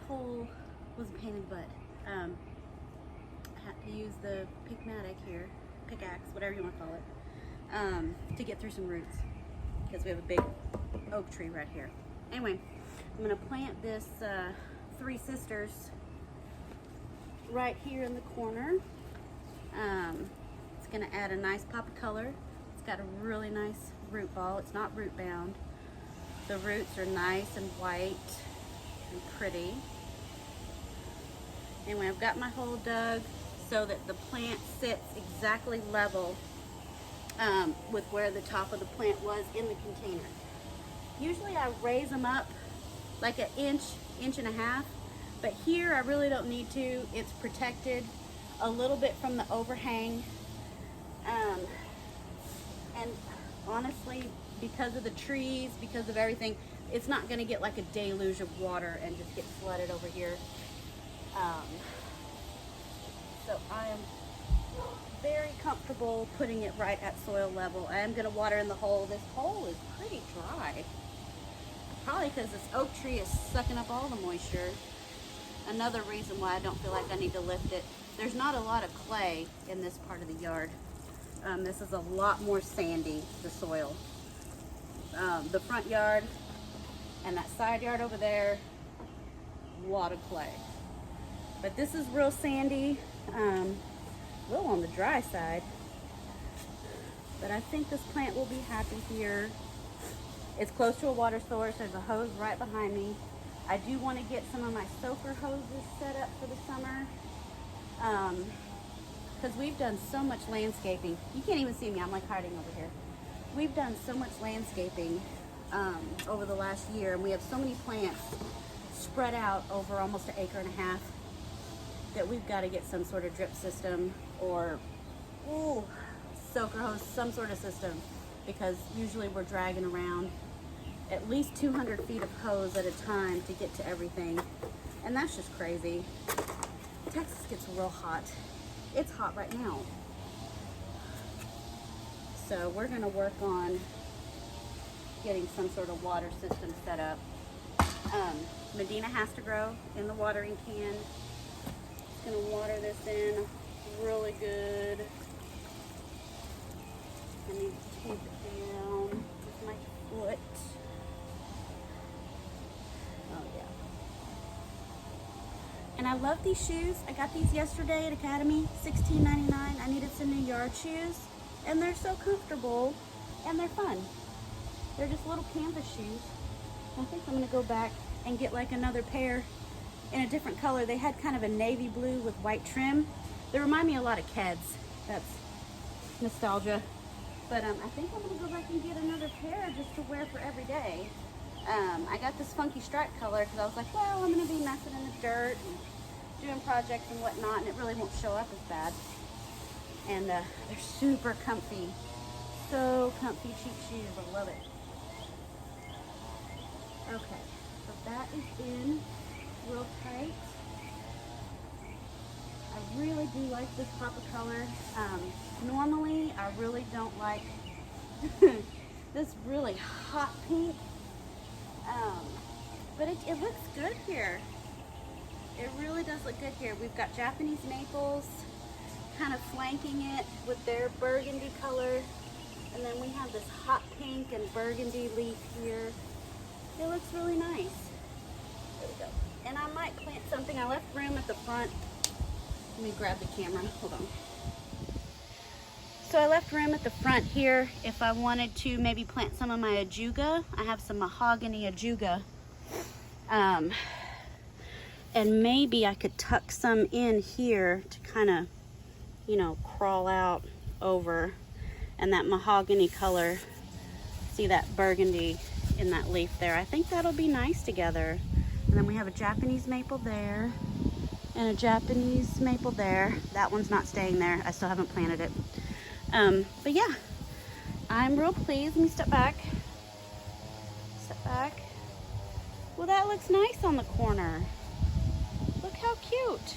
hole was a pain in the butt. I had to use the pickaxe, whatever you want to call it, to get through some roots because we have a big oak tree right here. Anyway, I'm going to plant this Three Sisters right here in the corner. It's going to add a nice pop of color. It's got a really nice root ball. It's not root bound. The roots are nice and white and pretty. Anyway, I've got my hole dug so that the plant sits exactly level with where the top of the plant was in the container. Usually I raise them up like an inch and a half, but here I really don't need to. It's protected a little bit from the overhang. And honestly, because of the trees, because of everything, it's not gonna get like a deluge of water and just get flooded over here. So I am very comfortable putting it right at soil level. I am gonna water in the hole. This hole is pretty dry. Probably because this oak tree is sucking up all the moisture. Another reason why I don't feel like I need to lift it. There's not a lot of clay in this part of the yard. This is a lot more sandy, the soil. The front yard and that side yard over there, a lot of clay. But this is real sandy, a little on the dry side. But I think this plant will be happy here. It's close to a water source. There's a hose right behind me. I do want to get some of my soaker hoses set up for the summer. Because we've done so much landscaping. You can't even see me, I'm like hiding over here. We've done so much landscaping over the last year, and we have so many plants spread out over almost 1.5 acres that we've got to get some sort of drip system or soaker hose, some sort of system, because usually we're dragging around at least 200 feet of hose at a time to get to everything, and that's just crazy. Texas gets real hot. It's hot right now. So we're gonna work on getting some sort of water system set up. Medina has to grow in the watering can. Just gonna water this in really good. I need to tape it down with my foot. Oh yeah. And I love these shoes. I got these yesterday at Academy, $16.99. I needed some new yard shoes, and they're so comfortable and they're fun. They're just little canvas shoes. I think I'm gonna go back and get like another pair in a different color. They had kind of a navy blue with white trim. They remind me a lot of Keds. That's nostalgia. But I think I'm gonna go back and get another pair just to wear for every day. I got this funky stripe color because I was like, well, I'm gonna be messing in the dirt and doing projects and whatnot, and it really won't show up as bad. And they're super comfy. So comfy, cheap shoes, I love it. Okay, so that is in real tight. I really do like this pop of color. Normally, I really don't like this really hot pink, but it looks good here. It really does look good here. We've got Japanese maples kind of flanking it with their burgundy color, and then we have this hot pink and burgundy leaf here. It looks really nice. There we go. And I might plant something. I left room at the front. Let me grab the camera. Hold on. So I left room at the front here if I wanted to maybe plant some of my ajuga. I have some mahogany ajuga. And maybe I could tuck some in here to kind of, you know, crawl out over. And that mahogany color, see that burgundy in that leaf there. I think that'll be nice together. And then we have a Japanese maple there and a Japanese maple there. That one's not staying there. I still haven't planted it. But yeah, I'm real pleased. Let me step back. Step back. Well, that looks nice on the corner. Look how cute.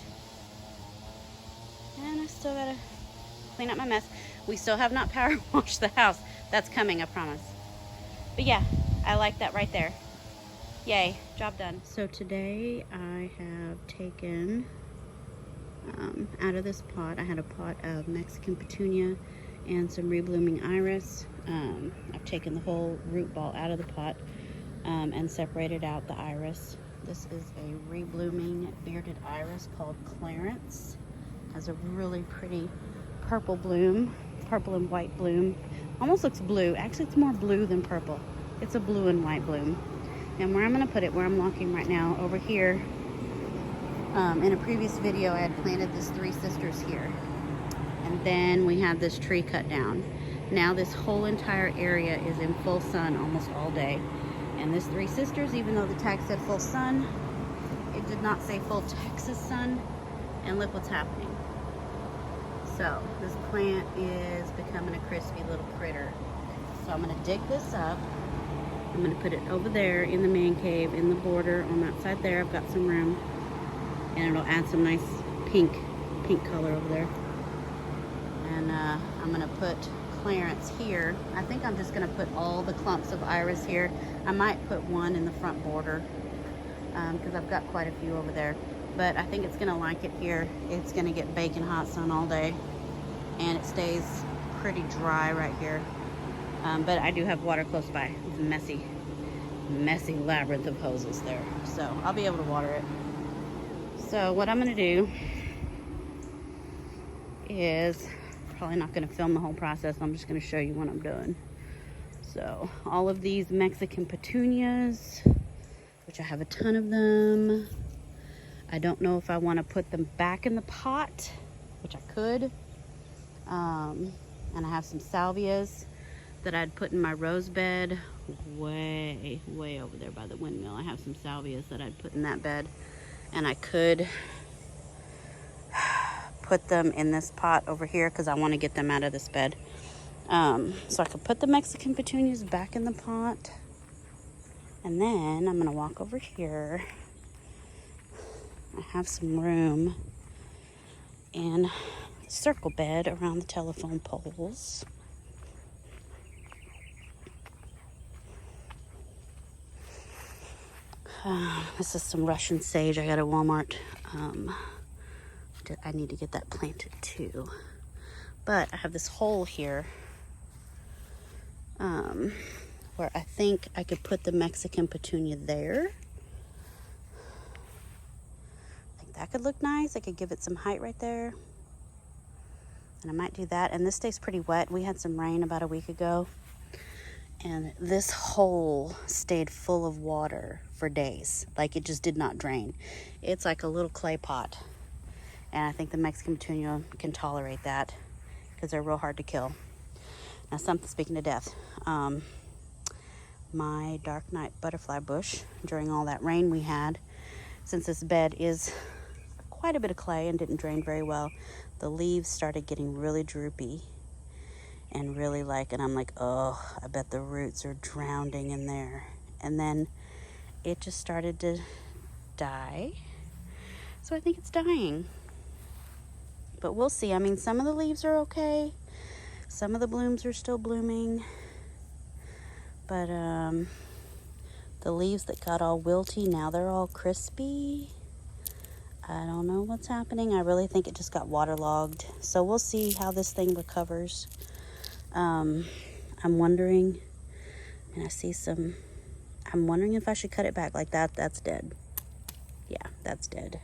And I still gotta clean up my mess. We still have not power washed the house. That's coming, I promise. But yeah, I like that right there. Yay, job done. So today I have taken out of this pot, I had a pot of Mexican petunia and some reblooming iris. I've taken the whole root ball out of the pot and separated out the iris. This is a reblooming bearded iris called Clarence. Has a really pretty purple bloom, purple and white bloom. Almost looks blue. Actually, it's more blue than purple. It's a blue and white bloom. And where I'm going to put it, where I'm walking right now, over here, in a previous video, I had planted this Three Sisters here. And then we had this tree cut down. Now this whole entire area is in full sun almost all day. And this Three Sisters, even though the tag said full sun, it did not say full Texas sun. And look what's happening. So this plant is becoming a crispy little critter. So I'm going to dig this up. I'm going to put it over there in the man cave, in the border on that side there. I've got some room. And it'll add some nice pink color over there. And I'm going to put Clarence here. I think I'm just going to put all the clumps of iris here. I might put one in the front border because I've got quite a few over there. But I think it's going to like it here. It's going to get baking hot sun all day. And it stays pretty dry right here. But I do have water close by. It's a messy labyrinth of hoses there. So I'll be able to water it. So what I'm going to do is, probably not going to film the whole process. I'm just going to show you what I'm doing. So all of these Mexican petunias, which I have a ton of them. I don't know if I want to put them back in the pot, which I could. And I have some salvias that I'd put in my rose bed way over there by the windmill. I have some salvias that I'd put in that bed. And I could put them in this pot over here because I want to get them out of this bed. So I could put the Mexican petunias back in the pot. And then I'm going to walk over here. I have some room in the circle bed around the telephone poles. This is some Russian sage I got at Walmart. I need to get that planted too. But I have this hole here where I think I could put the Mexican petunia there. I think that could look nice. I could give it some height right there. And I might do that. And this stays pretty wet. We had some rain about a week ago. And this hole stayed full of water for days. Like it just did not drain. It's like a little clay pot. And I think the Mexican petunia can tolerate that because they're real hard to kill. Now, speaking of death, my dark night butterfly bush, during all that rain we had, since this bed is quite a bit of clay and didn't drain very well, the leaves started getting really droopy and really and I'm like, oh, I bet the roots are drowning in there. And then it just started to die. So I think it's dying. But we'll see. I mean, some of the leaves are okay. Some of the blooms are still blooming. But the leaves that got all wilty, now they're all crispy. I don't know what's happening. I really think it just got waterlogged. So we'll see how this thing recovers. I'm wondering, and I see some, I'm wondering if I should cut it back like that. That's dead. Yeah, that's dead.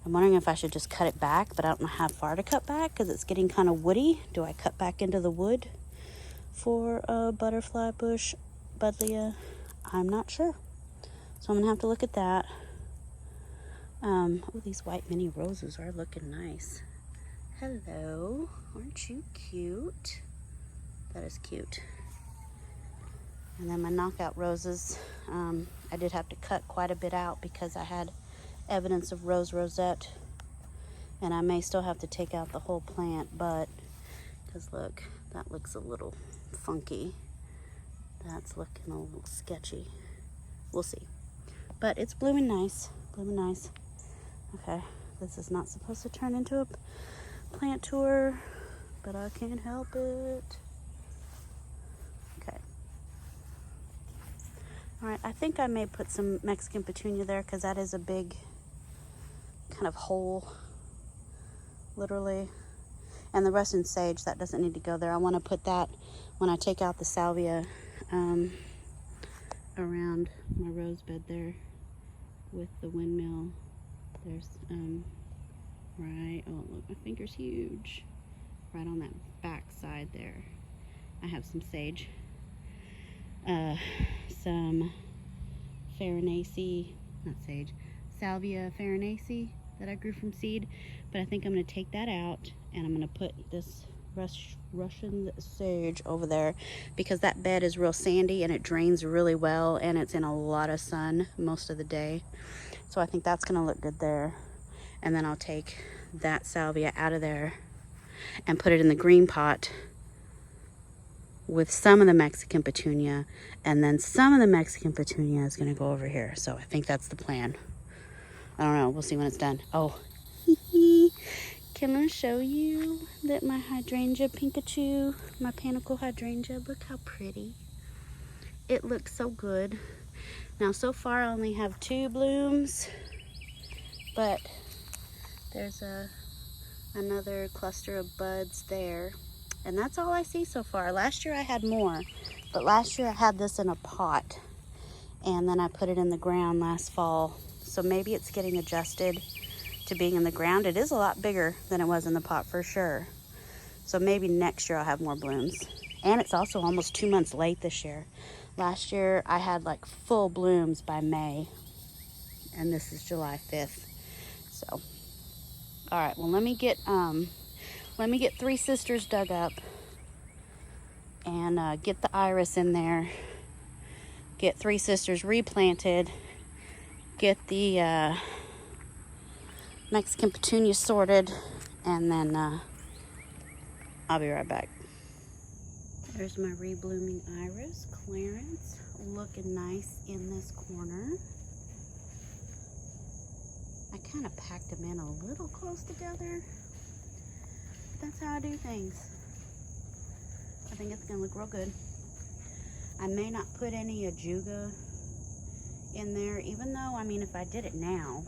I'm wondering if I should just cut it back, but I don't know how far to cut back because it's getting kind of woody. Do I cut back into the wood for a butterfly bush, buddleia? I'm not sure. So I'm going to have to look at that. Oh, these white mini roses are looking nice. Hello. Aren't you cute? That is cute. And then my knockout roses, I did have to cut quite a bit out because I had evidence of rose rosette, and I may still have to take out the whole plant, but because look, that looks a little funky. That's looking a little sketchy. We'll see. But it's blooming nice. Blooming nice. Okay, this is not supposed to turn into a plant tour, but I can't help it. Okay. All right, I think I may put some Mexican petunia there because that is a big kind of hole, literally. And the Russian sage, that doesn't need to go there. I want to put that when I take out the salvia around my rose bed there with the windmill. There's, right, oh look, my finger's huge. Right on that back side there. I have some sage. Some Farinaceae, not sage, Salvia Farinaceae that I grew from seed. But I think I'm going to take that out and I'm going to put this Russian sage over there because that bed is real sandy and it drains really well and it's in a lot of sun most of the day. So I think that's going to look good there. And then I'll take that salvia out of there and put it in the green pot with some of the Mexican petunia, and then some of the Mexican petunia is going to go over here. So I think that's the plan. I don't know. We'll see when it's done. Oh, can I show you that my hydrangea Pikachu, my panicle hydrangea, look how pretty. It looks so good. Now, so far I only have 2 blooms, but there's another cluster of buds there. And that's all I see so far. Last year I had more, but last year I had this in a pot and then I put it in the ground last fall. So maybe it's getting adjusted to being in the ground. It is a lot bigger than it was in the pot for sure. So maybe next year I'll have more blooms. And it's also almost 2 months late this year. Last year I had like full blooms by May and this is July 5th. So, all right, well let me get 3 sisters dug up and get the iris in there, get 3 sisters replanted, get the Mexican petunia sorted, and then I'll be right back. There's my reblooming iris, Clarence, looking nice in this corner. I kind of packed them in a little close together. That's how I do things. I think it's gonna look real good. I may not put any ajuga in there, even though, I mean, if I did it now,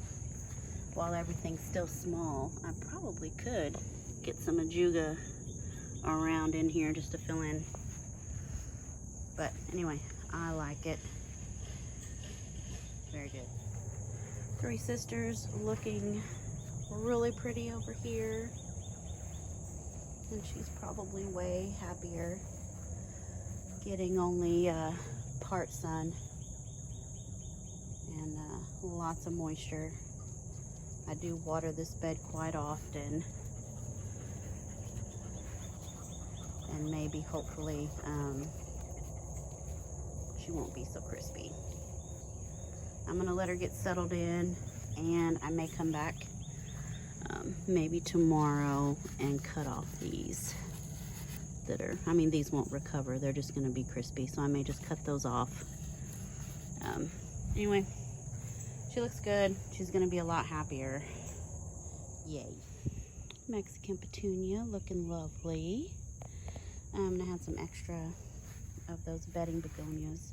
while everything's still small, I probably could get some ajuga around in here just to fill in. But anyway, I like it. Very good. 3 sisters looking really pretty over here. And she's probably way happier getting only part sun and lots of moisture. I do water this bed quite often, and maybe hopefully she won't be so crispy. I'm gonna let her get settled in and I may come back maybe tomorrow and cut off these that are, I mean, these won't recover. They're just going to be crispy, so I may just cut those off. Anyway, she looks good. She's going to be a lot happier. Yay. Mexican petunia looking lovely. I'm going to have some extra of those bedding begonias.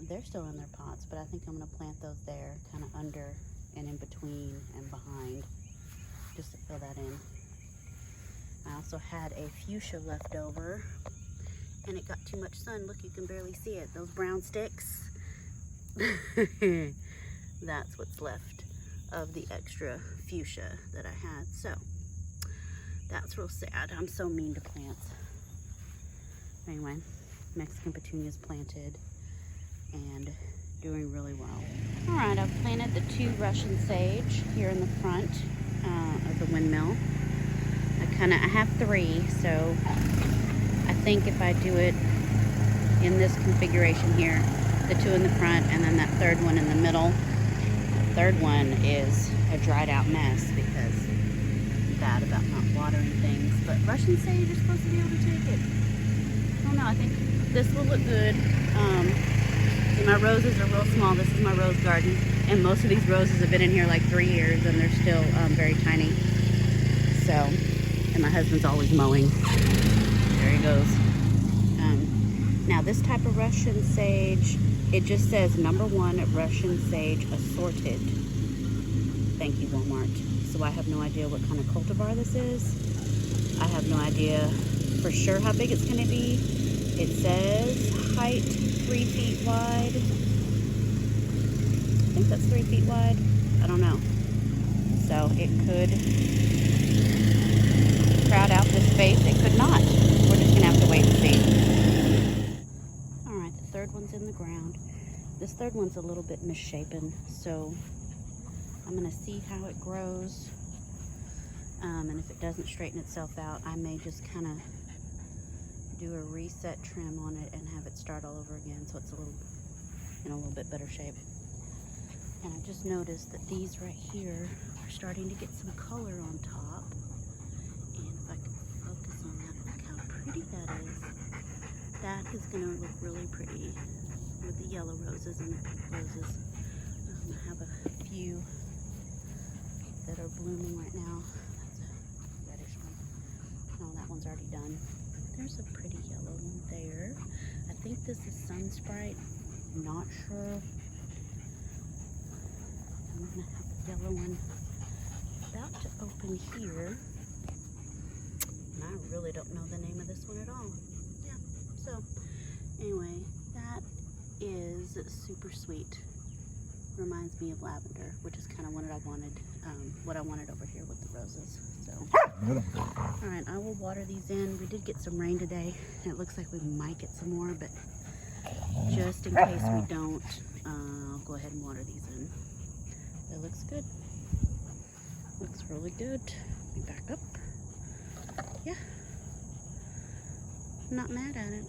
They're still in their pots, but I think I'm going to plant those there, kind of under and in between and behind, just to fill that in. I also had a fuchsia left over and it got too much sun. Look, you can barely see it. Those brown sticks. That's what's left of the extra fuchsia that I had. So that's real sad. I'm so mean to plants. Anyway, Mexican petunias planted and doing really well. All right, I've planted the 2 Russian sage here in the front of the windmill. I have 3, so I think if I do it in this configuration here, the 2 in the front and then that 3rd one in the middle, the 3rd one is a dried out mess because I'm bad about not watering things, but Russian sage is supposed to be able to take it. I don't know, I think this will look good. See, my roses are real small. This is my rose garden, and most of these roses have been in here like 3 years and they're still very tiny. So, and my husband's always mowing. There he goes. Now this type of Russian sage It just says #1 Russian sage assorted. Thank you, Walmart. So I have no idea what kind of cultivar this is. I have no idea for sure how big it's going to be. It says height 3 feet wide. I think that's 3 feet wide. I don't know. So it could crowd out this space. It could not. We're just going to have to wait and see. Alright, the third one's in the ground. This third one's a little bit misshapen, so I'm going to see how it grows. And if it doesn't straighten itself out, I may just kind of do a reset trim on it and have it start all over again so it's in a little bit better shape. And I just noticed that these right here are starting to get some color on top. And if I can focus on that, look how pretty that is. That is going to look really pretty with the yellow roses and the pink roses. I have a few that are blooming right now. That's a reddish one. No, that one's already done. There's a pretty yellow one there. I think this is Sun Sprite. Not sure. I'm gonna have a yellow one about to open here. And I really don't know the name of this one at all. Yeah, so anyway, that is super sweet. Reminds me of lavender, which is kind of what I wanted over here with the roses. So, all right, I will water these in. We did get some rain today. It looks like we might get some more, but just in case we don't, I'll go ahead and water these in. It looks good. Looks really good. Let me back up. Yeah, not mad at it.